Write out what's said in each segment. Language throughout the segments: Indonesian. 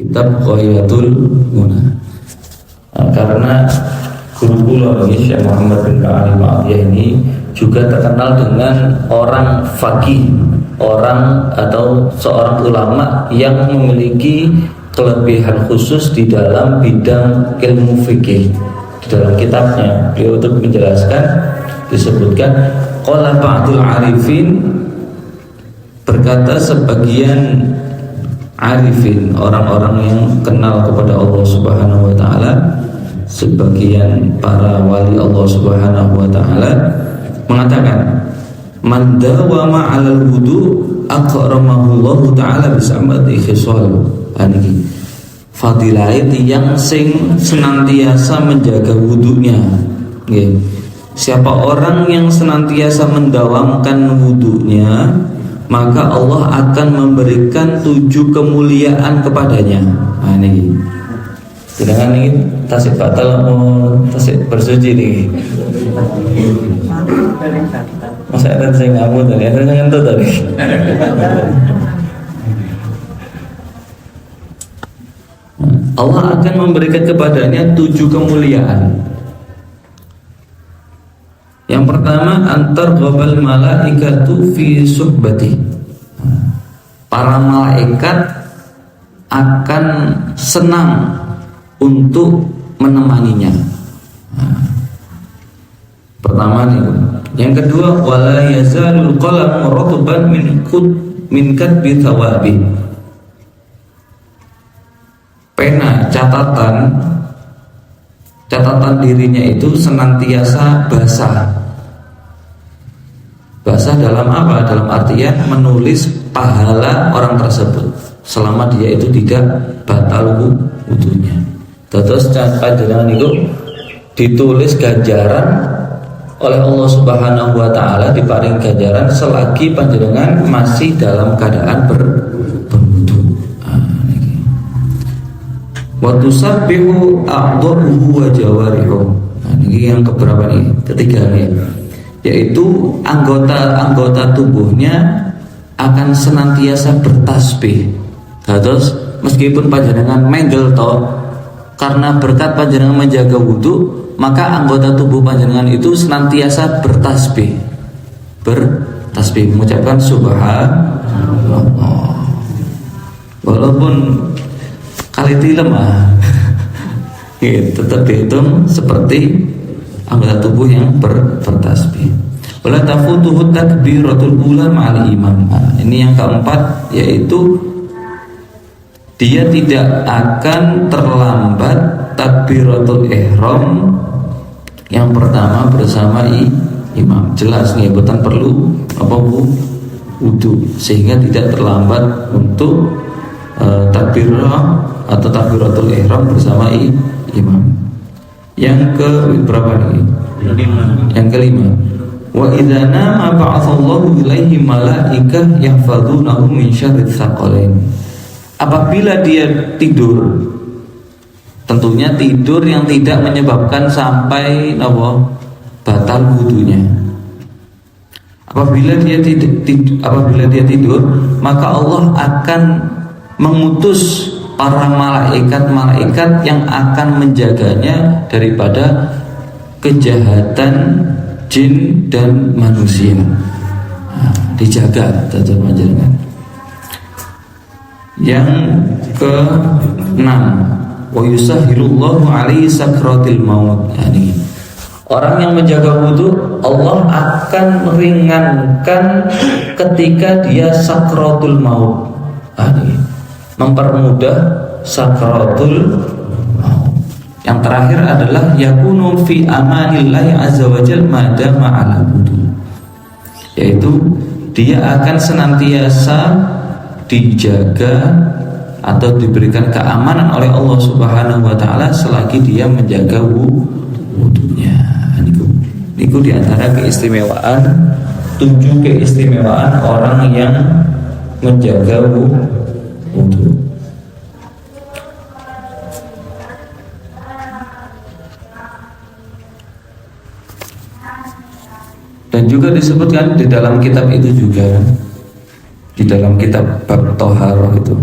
kitab Ghayatul Muna. Karena guru kula ini Syekh Muhammad bin Ali Ma'atiyah ini juga terkenal dengan orang faqih, orang atau seorang ulama yang memiliki kelebihan khusus di dalam bidang ilmu fikih. Di dalam kitabnya beliau untuk menjelaskan disebutkan qala ba'dul arifin, berkata sebagian arifin, orang-orang yang kenal kepada Allah Subhanahu wa taala, sebagian para wali Allah Subhanahu wa taala mengatakan man dawama 'alal wudu akramahullahu taala bisamati khisal. Aniki fadilah yang sing senantiasa menjaga wudunya. Nggih. Siapa orang yang senantiasa mendawamkan wudunya, maka Allah akan memberikan 7 kemuliaan kepadanya. Nah ini sedangkan ini tasik batal mau tasik bersuci nih. Masa ada saya ngamuk tadi, ada yang ngentut tadi. Allah akan memberikan kepadanya 7 kemuliaan. Yang pertama, antar ghabal malaikatu fi suhbati. Para malaikat akan senang untuk menemaninya. Pertama nih. Yang kedua, wala yazalul qalam ratban min katbi thawabi. Pena catatan dirinya itu senantiasa basah. Basah dalam apa? Dalam artian menulis pahala orang tersebut selama dia itu tidak batal wudunya. Terus panjenengan itu ditulis ganjaran oleh Allah Subhanahu wa taala, diparing ganjaran selagi panjenengan masih dalam keadaan berwudu. Wa tusabbihu a'dhahu wa jawarihu. Nah, ini yang keberapa nih? Ketiga nih. Yaitu anggota tubuhnya akan senantiasa bertasbih. Terus meskipun panjenengan menggel toh, karena berkat panjenengan menjaga wudu, maka anggota tubuh panjenengan itu senantiasa bertasbih. Bertasbih mengucapkan subhanallah. Walaupun kali lemah, tetap dihitung seperti anggota tubuh yang bertasbih. Wala tafutuhu takbiratul ula ma'al imam. Ini yang keempat, yaitu dia tidak akan terlambat takbiratul ihram yang pertama bersama imam. Jelas nih, bukan perlu wudu, sehingga tidak terlambat untuk takbirah atau takbiratul ihram bersama imam. Yang ke berapa lagi? Yang kelima. Wa idza nama ba'atsallahu ilaihi malaikah yahfazunahu min syarri tsaqalain. Apabila dia tidur, tentunya tidur yang tidak menyebabkan sampai batal wudunya. Apabila dia tidur, maka Allah akan mengutus para malaikat yang akan menjaganya daripada kejahatan jin dan manusia. Dijaga teman-teman. Yang ke-6, wa yusahhilullahu alaihi sakratil maut. Yani orang yang menjaga wudu, Allah akan meringankan ketika dia sakratul maut. Mempermudah sakratul maut. Yang terakhir adalah yakunu fi amanillahi azza wajal madama ala wudu, yaitu dia akan senantiasa dijaga atau diberikan keamanan oleh Allah Subhanahu wa taala selagi dia menjaga wudunya. Niku di antara keistimewaan, 7 keistimewaan orang yang menjaga wudu. Dan juga disebutkan di dalam kitab itu juga, di dalam kitab bab Thaharah itu,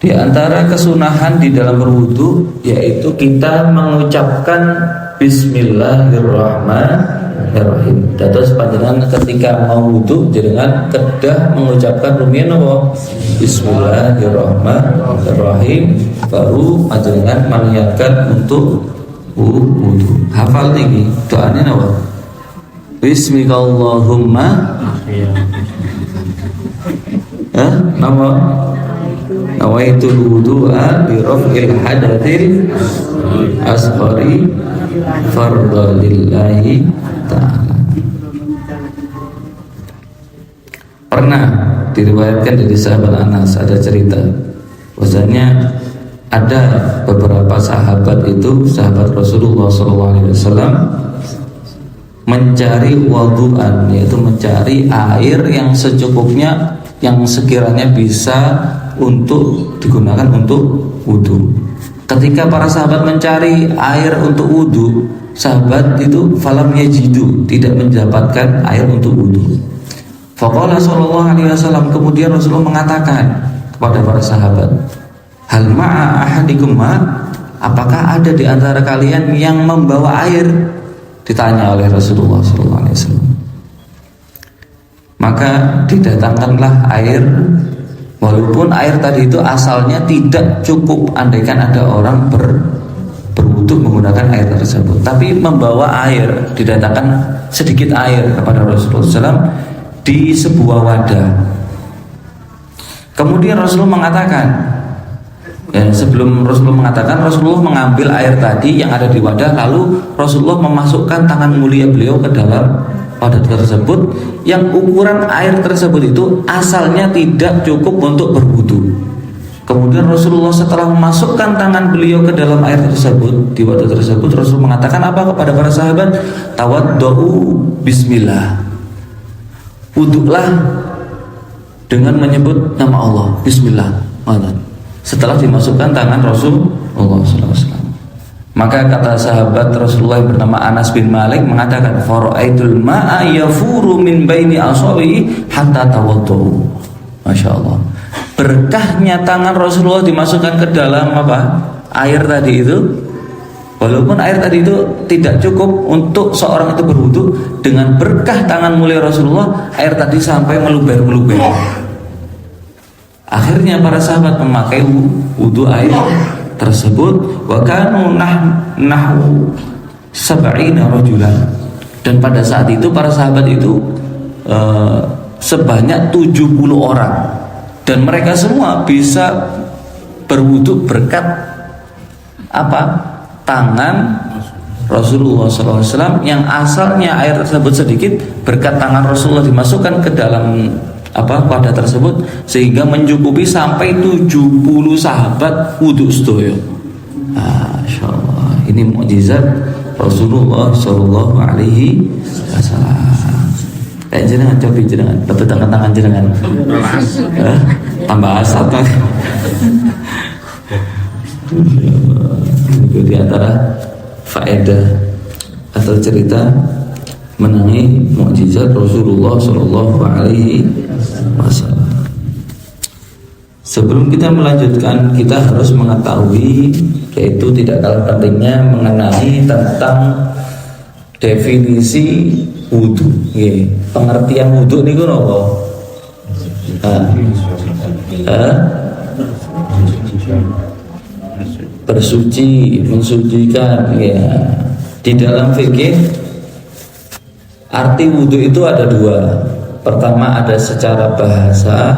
Di antara kesunahan di dalam berwudu yaitu kita mengucapkan Bismillahirrahmanirrahim. Dados panjenengan ketika mau wudu jenengan kedah mengucapkan rumiyin apa? Bismillahirrahmanirrahim, baru panjenengan maniatkan untuk wudu. Hafal niki doane napa? Bismikallahumma nama nawaitul wudu'a bi raf'il hadatsil asghari fardalillahi ta'ala. Pernah diriwayatkan dari sahabat Anas ada cerita bahwasanya ada beberapa sahabat itu sahabat Rasulullah SAW mencari wudu'an, yaitu mencari air yang secukupnya, yang sekiranya bisa untuk digunakan untuk wudu. Ketika para sahabat mencari air untuk wudu, sahabat itu falam yajidu, tidak mendapatkan air untuk wudu. Faqala sallallahu alaihi wasallam, kemudian Rasulullah mengatakan kepada para sahabat, hal ma'a ahadikum ma, apakah ada di antara kalian yang membawa air? Ditanya oleh Rasulullah sallallahu alaihi wasallam. Maka didatangkanlah air, walaupun air tadi itu asalnya tidak cukup andaikan ada orang berwudu menggunakan air tersebut, tapi membawa air, didatangkan sedikit air kepada Rasulullah SAW di sebuah wadah. Kemudian Rasulullah mengatakan, sebelum Rasulullah mengatakan, Rasulullah mengambil air tadi yang ada di wadah, lalu Rasulullah memasukkan tangan mulia beliau ke dalam wadah tersebut, yang ukuran air tersebut itu asalnya tidak cukup untuk berwudu. Kemudian Rasulullah setelah memasukkan tangan beliau ke dalam air tersebut, di wadah tersebut, Rasul mengatakan apa kepada para sahabat? Tawaddu bismillah, wuduklah dengan menyebut nama Allah, bismillah. Setelah dimasukkan tangan Rasulullah SAW. Maka kata sahabat Rasulullah yang bernama Anas bin Malik mengatakan, fara'aitul ma'a yafuru min baini asabihi hatta tawaddu. Masya Allah, berkahnya tangan Rasulullah dimasukkan ke dalam air tadi itu, walaupun air tadi itu tidak cukup untuk seorang itu berwudu, dengan berkah tangan mulia Rasulullah, air tadi sampai meluber-meluber. Akhirnya para sahabat memakai wudu air tersebut, wa kanu nahwu sab'ina rajulan, dan pada saat itu para sahabat itu sebanyak 70 orang, dan mereka semua bisa berwudu berkat tangan Rasulullah SAW, yang asalnya air tersebut sedikit, berkat tangan Rasulullah dimasukkan ke dalam wadah tersebut sehingga mencukupi sampai 70 sahabat wudu sedoyo. Masya Allah, ini mukjizat Rasulullah Shallallahu Alaihi Wasallam. Kayak jenengan coba jenengan, tepuk tangan jenengan, tambah asap kan. Itu di antara faedah atau cerita mengenai mukjizat Rasulullah Shallallahu Alaihi Wasallam. Sebelum kita melanjutkan, kita harus mengetahui, yaitu tidak kalah pentingnya, mengenai tentang definisi wudu. Pengertian wudu niku napa? Bersuci, mensucikan. Di dalam fikih arti wudu itu ada dua. Pertama ada secara bahasa,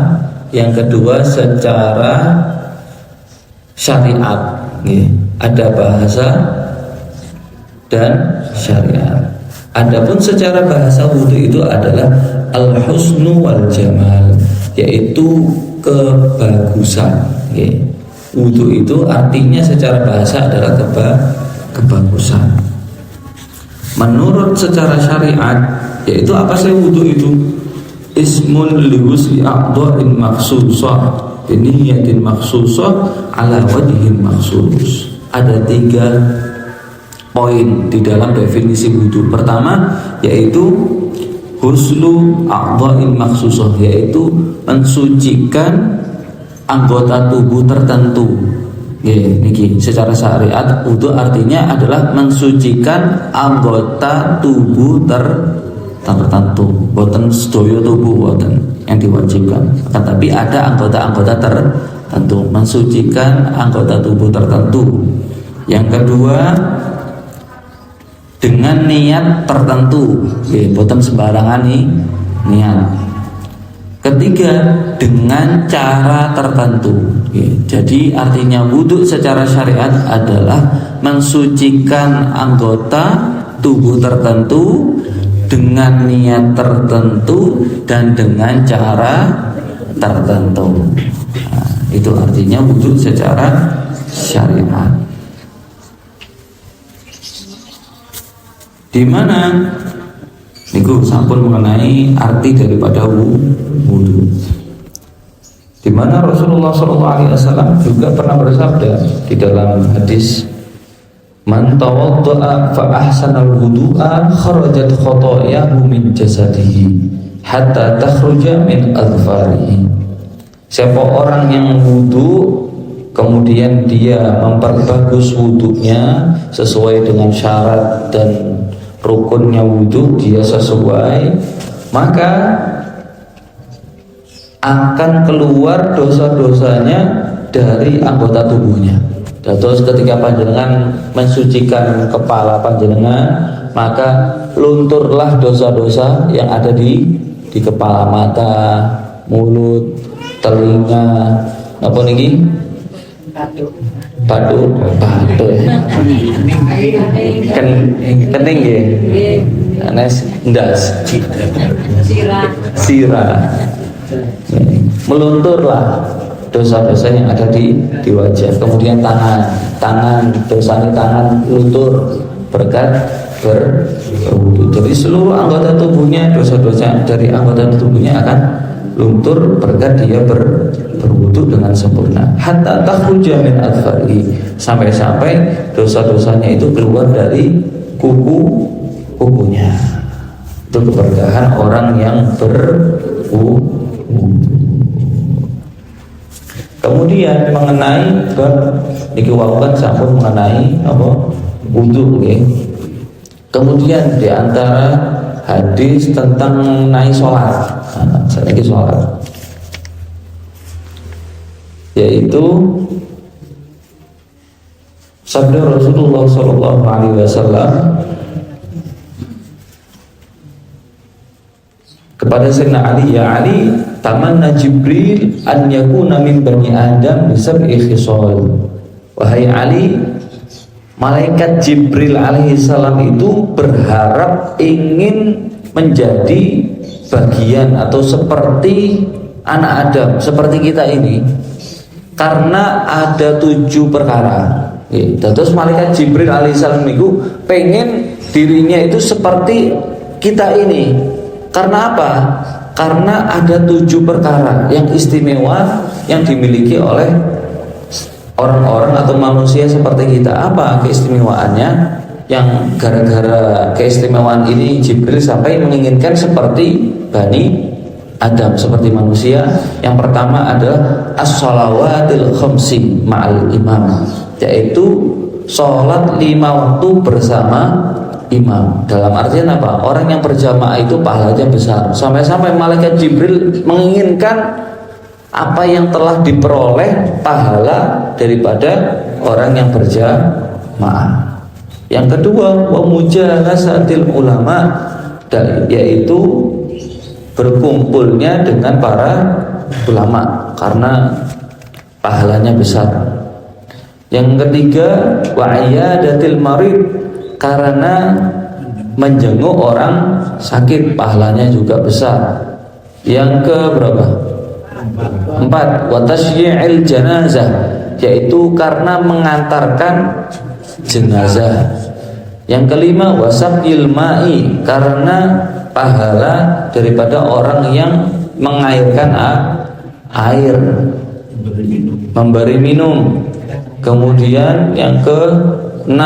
yang kedua secara syariat. Ada bahasa dan syariat. Adapun secara bahasa wudu itu adalah al-husnu wal jamal, yaitu kebagusan. Wudu itu artinya secara bahasa adalah kebagusan. Menurut secara syariat, yaitu apa sih wudu itu? Ismun liwusli a'dha'in makhsusah biniyatin makhsusah ala wajhin makhsus. Ada 3 poin di dalam definisi wudu. Pertama yaitu huslu a'dha'in makhsusah, yaitu mensucikan anggota tubuh tertentu. Niki secara syariat wudu artinya adalah mensucikan anggota tubuh tertentu. Boten sedaya tubuh boten yang diwajibkan. Tetapi ada anggota-anggota tertentu, mensucikan anggota tubuh tertentu. Yang kedua, dengan niat tertentu, boten sembarangan nih niat. Ketiga, dengan cara tertentu. Jadi artinya wudhu secara syariat adalah mensucikan anggota tubuh tertentu dengan niat tertentu dan dengan cara tertentu. Nah, itu artinya wudhu secara syariat. Di mana niku sampun mengenai arti daripada wudu. Di mana Rasulullah SAW juga pernah bersabda di dalam hadis, "Man tawadda'a fa ahsanal wudu'a kharajat khotoyahu min jasadihi hatta takhruja min adfarihi." Siapa orang yang wudu kemudian dia memperbagus wudunya sesuai dengan syarat dan rukunnya wudu, dia sesuai, maka akan keluar dosa-dosanya dari anggota tubuhnya. Terus ketika panjenengan mensucikan kepala panjenengan, maka lunturlah dosa-dosa yang ada di kepala, mata, mulut, telinga, apa niki? Batu. Kening ya. Anes ndas. Sirah. Melunturlah dosa-dosa yang ada di wajah. Kemudian tangan dosanya tangan luntur berkat berwudu. Jadi seluruh anggota tubuhnya, dosa-dosa dari anggota tubuhnya akan luntur berkat dia berwudu dengan sempurna. Hatta takhruja min adfarihi, sampai-sampai dosa-dosanya itu keluar dari kukunya. Itu keberkahan orang yang berwudu. Kemudian mengenai niki wau kan sampun mengenai apa wudu nggih. Kemudian di antara hadis tentang mengenai sholat, lagi sholat, yaitu sabda Rasulullah SAW kepada Sayyidina Ali, "Ya Ali, tamanna Jibril an yakuna min bani Adam bisab'i khisal." Wahai Ali, malaikat Jibril alaihissalam itu berharap ingin menjadi bagian atau seperti anak Adam, seperti kita ini, karena ada 7 perkara. Terus malaikat Jibril alaihissalam itu pengen dirinya itu seperti kita ini. Karena apa? Karena ada 7 perkara yang istimewa yang dimiliki oleh orang-orang atau manusia seperti kita. Apa keistimewaannya? Yang gara-gara keistimewaan ini Jibril sampai menginginkan seperti Bani Adam, seperti manusia. Yang pertama adalah as-shalawatil khamsi ma'al imam, yaitu sholat 5 waktu bersama imam. Dalam artian apa? Orang yang berjamaah itu pahalanya besar. Sampai-sampai malaikat Jibril menginginkan apa yang telah diperoleh pahala daripada orang yang berjamaah. Yang kedua, wa mujalasatil ulama, yaitu berkumpulnya dengan para ulama karena pahalanya besar. Yang ketiga, wa iyadatil marid, karena menjenguk orang sakit pahalanya juga besar. Yang keberapa? 4, wa tasyyi'il janazah, yaitu karena mengantarkan jenazah. Yang kelima, wasaqil ma'i, karena pahala daripada orang yang mengairkan air, memberi minum. Kemudian yang ke-6,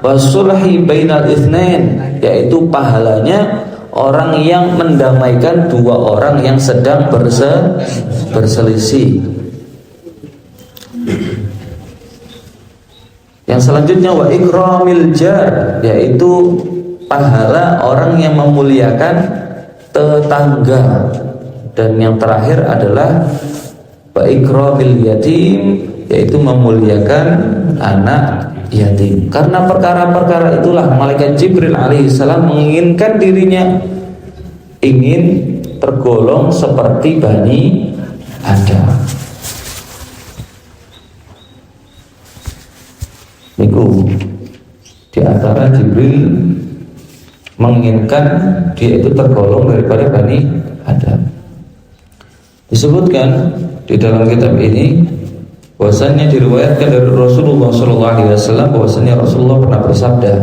wasulhi bainal itsnain, yaitu pahalanya orang yang mendamaikan 2 orang yang sedang berselisih. Yang selanjutnya wa ikramil jar, yaitu pahala orang yang memuliakan tetangga. Dan yang terakhir adalah wa ikramil yatim, yaitu memuliakan anak yatim. Karena perkara-perkara itulah malaikat Jibril alaihissalam menginginkan dirinya ingin tergolong seperti Bani Adam. Niku di antara Jibril menginginkan dia itu tergolong daripada Bani Adam. Disebutkan di dalam kitab ini bahwasanya diriwayatkan dari Rasulullah SAW bahwasanya Rasulullah pernah bersabda,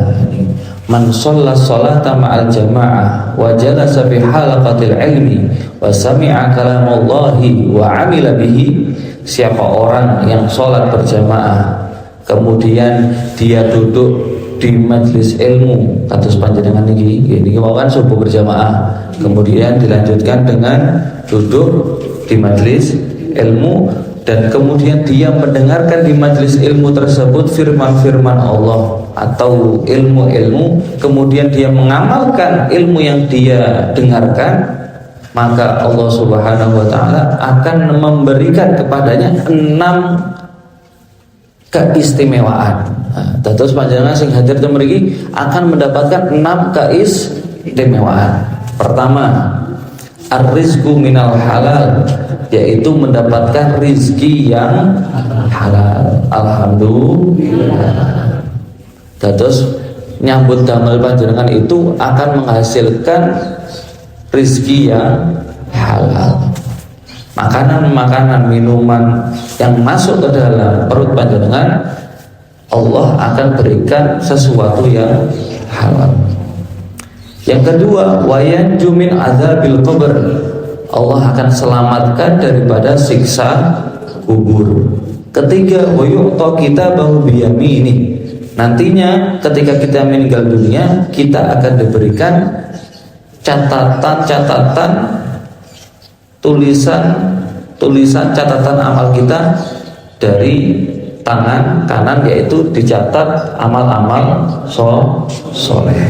man shalla sholata ma'al jamaah wa jalasa fi halaqatil ilmi wa sami'a kalamallahi wa amila bihi, siapa orang yang sholat berjamaah kemudian dia duduk di majelis ilmu, kados panjenengan niki mau kan subuh berjamaah, kemudian dilanjutkan dengan duduk di majelis ilmu, dan kemudian dia mendengarkan di majelis ilmu tersebut firman-firman Allah atau ilmu-ilmu, kemudian dia mengamalkan ilmu yang dia dengarkan, maka Allah Subhanahu wa taala akan memberikan kepadanya 6 keistimewaan. Terus panjenengan sing hadir teng mriki akan mendapatkan 6 keistimewaan. Pertama, ar-rizqu minal halal, yaitu mendapatkan rizki yang halal. Alhamdulillah. Terus nyambut damel panjenengan itu akan menghasilkan rizki yang halal. Makanan-makanan, minuman yang masuk ke dalam perut panjenengan, Allah akan berikan sesuatu yang halal. Yang kedua, wayanju min adzabil qabr, Allah akan selamatkan daripada siksa kubur. Ketiga, wayu'ta kitabahu biyamini, nantinya ketika kita meninggal dunia kita akan diberikan catatan tulisan catatan amal kita dari tangan kanan, yaitu dicatat amal-amal soleh.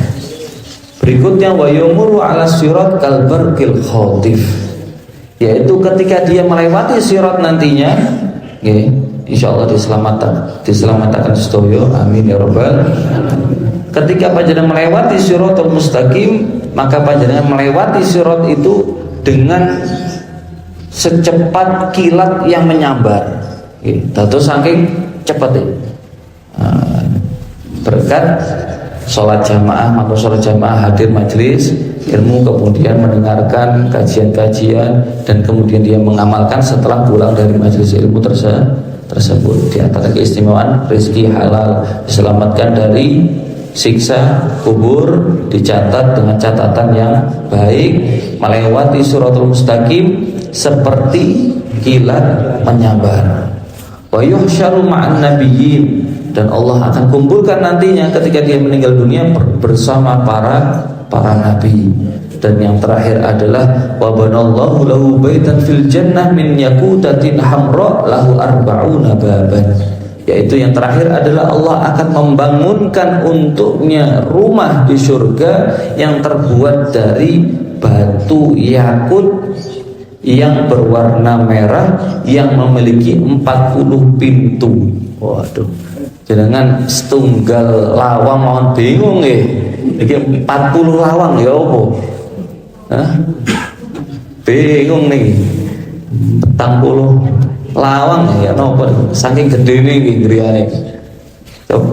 Berikutnya wa yumuru ala sirat kalbarqil khatif, yaitu ketika dia melewati sirat nantinya, insyaallah diselamatkan sedoyo, amin ya rabbal. Ketika panjenengan melewati siratul mustaqim, maka panjenengan melewati sirat itu dengan secepat kilat yang menyambar. Terus saking cepat berkat sholat jamaah, maka sholat jamaah hadir majelis ilmu, kemudian mendengarkan kajian-kajian, dan kemudian dia mengamalkan setelah pulang dari majelis ilmu tersebut. Di antara keistimewaan rezeki halal, diselamatkan dari siksa kubur, dicatat dengan catatan yang baik, melewati suratul mustaqim seperti kilat menyambar. Wa yuhsyaru ma'an nabiyyin, dan Allah akan kumpulkan nantinya ketika dia meninggal dunia bersama para nabi. Dan yang terakhir adalah wa banallahu lahu baitan fil jannah min yaqutatin hamra lahu arba'una baban, yaitu yang terakhir adalah Allah akan membangunkan untuknya rumah di surga yang terbuat dari batu yakut yang berwarna merah yang memiliki 40 pintu. Waduh, jangan setunggal lawang mohon bingung iki 40 lawang ya apa? Bingung nih. 40 lawang ya napa saking gedene iki griyane.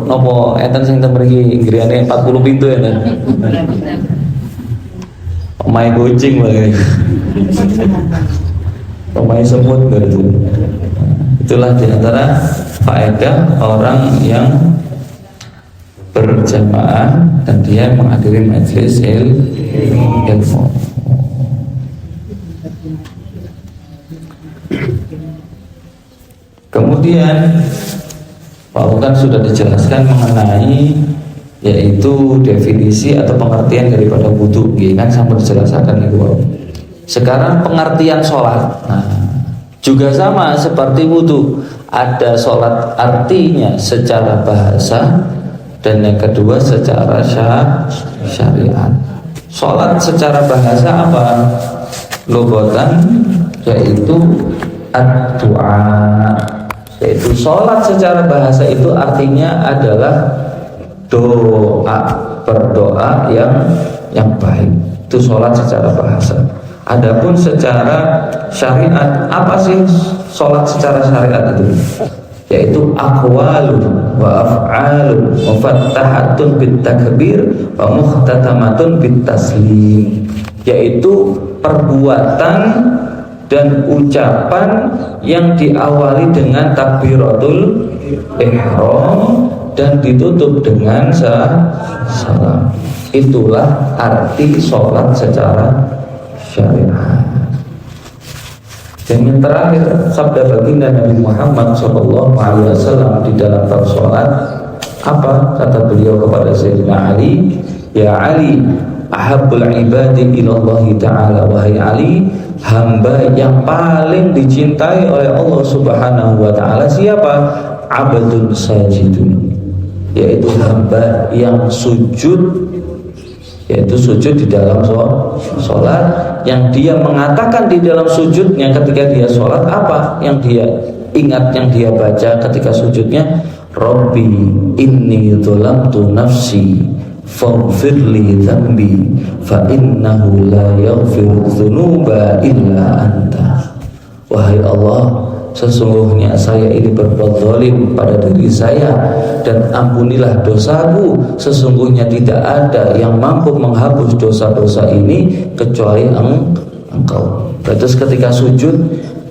Napa enten sing ten mriki griyane 40 pintu ya. Omahe kucing wae. Omahe semut gitu. Itulah diantara faedah orang yang berjamaah dan dia menghadiri majelis ilmu. Kemudian Pak kan sudah dijelaskan mengenai yaitu definisi atau pengertian daripada wudu, kan sampai dijelaskan itu. Sekarang pengertian sholat, nah, juga sama seperti wudu. ada sholat artinya secara bahasa, dan yang kedua secara syariat. Sholat secara bahasa apa? Lugatan, yaitu ad-du'a, yaitu sholat secara bahasa itu artinya adalah doa, berdoa yang baik. Itu sholat secara bahasa. Adapun secara syariat, apa sih sholat secara syariat itu? Yaitu aqwalun wa af'alun mufattahatun bit takbir wa muhtatamatun bit taslim, yaitu perbuatan dan ucapan yang diawali dengan takbiratul ihram dan ditutup dengan salam. Itulah arti sholat secara syariat. Dan yang terakhir, sabda baginda Nabi Muhammad SAW di dalam bab sholat, apa kata beliau kepada Sayyidina Ali? Ya Ali, ahabbul ibadi ilallahi ta'ala, wahai Ali, hamba yang paling dicintai oleh Allah Subhanahu wa ta'ala siapa? Abdun sajidun, yaitu hamba yang sujud, yaitu sujud di dalam sholat. Yang dia mengatakan di dalam sujudnya ketika dia sholat, apa yang dia ingat, yang dia baca ketika sujudnya? Rabbi inni dzalamtu nafsi faghfirli dzambi fa innahu la yaghfiru dzunuba illa anta. Wahai Allah, sesungguhnya saya ini berbuat zalim pada diri saya, dan ampunilah dosaku. Sesungguhnya tidak ada yang mampu menghapus dosa-dosa ini kecuali Engkau. Terus ketika sujud,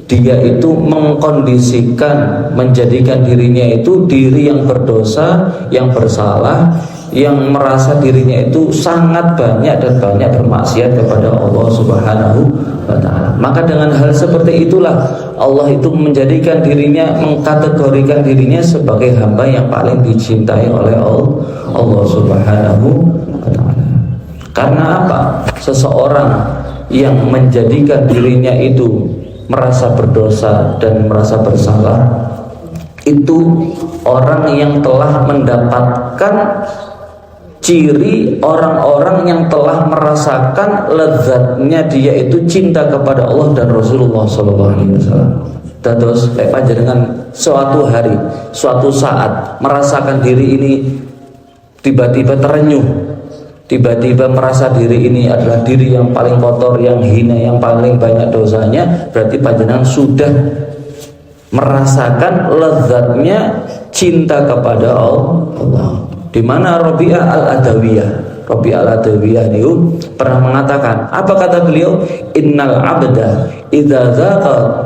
dia itu mengkondisikan, menjadikan dirinya itu diri yang berdosa, yang bersalah, yang merasa dirinya itu sangat banyak dan banyak bermaksiat kepada Allah Subhanahu wa ta'ala. Maka dengan hal seperti itulah Allah itu menjadikan dirinya, mengkategorikan dirinya sebagai hamba yang paling dicintai oleh Allah Subhanahu wa ta'ala. Karena apa? Seseorang yang menjadikan dirinya itu merasa berdosa dan merasa bersalah, itu orang yang telah mendapatkan ciri orang-orang yang telah merasakan lezatnya dia itu cinta kepada Allah dan Rasulullah SAW. Terus panjenengan suatu hari, suatu saat merasakan diri ini tiba-tiba terenyuh, tiba-tiba merasa diri ini adalah diri yang paling kotor, yang hina, yang paling banyak dosanya, berarti panjenengan sudah merasakan lezatnya cinta kepada Allah. Di mana Rabi'ah Al-Adawiyah itu pernah mengatakan, apa kata beliau? Innal abda idza dzaqa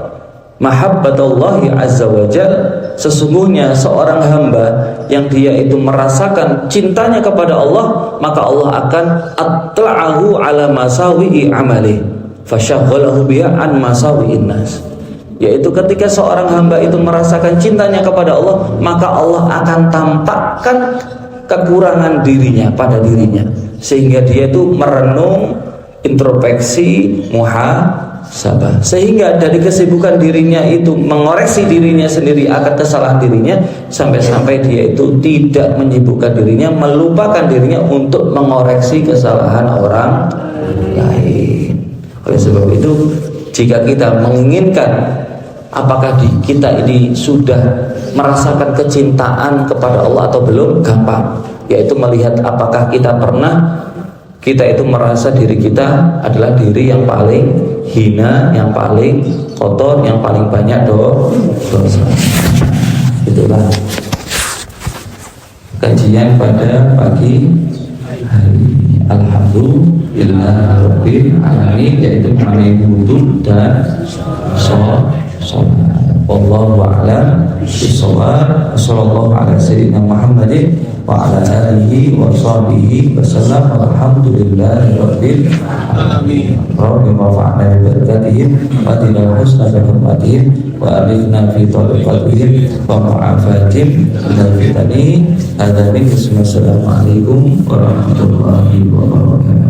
mahabbatallahi azza wajal, sesungguhnya seorang hamba yang dia itu merasakan cintanya kepada Allah, maka Allah akan atla'ahu ala masawi'i amali fasyaghalahu biha an masawi'in nas. Yaitu ketika seorang hamba itu merasakan cintanya kepada Allah, maka Allah akan tampakkan kekurangan dirinya pada dirinya, sehingga dia itu merenung, introspeksi, muhasabah, sehingga dari kesibukan dirinya itu mengoreksi dirinya sendiri akan kesalahan dirinya, sampai-sampai dia itu tidak menyibukkan dirinya, melupakan dirinya untuk mengoreksi kesalahan orang lain. Oleh sebab itu, jika kita menginginkan apakah kita ini sudah merasakan kecintaan kepada Allah atau belum, gampang, yaitu melihat apakah kita itu merasa diri kita adalah diri yang paling hina, yang paling kotor, yang paling banyak dosa. Itulah kajian pada pagi hari. Alhamdulillah Rabbil Alamin, yaitu mengenai wudu dan sholat. Wallahu a'lam bishawab. Sallallahu ala sayyidina Muhammadin wa ala alihi wa sahbihi wasallam. Alhamdulillahi rabbil alamin. Rabbi mafa'na bi barakatihim wa tilal husna bi hurmatihim wa alifna fi tariqatihim wa mu'afatihim minal fitani. Assalamualaikum warahmatullahi wabarakatuh.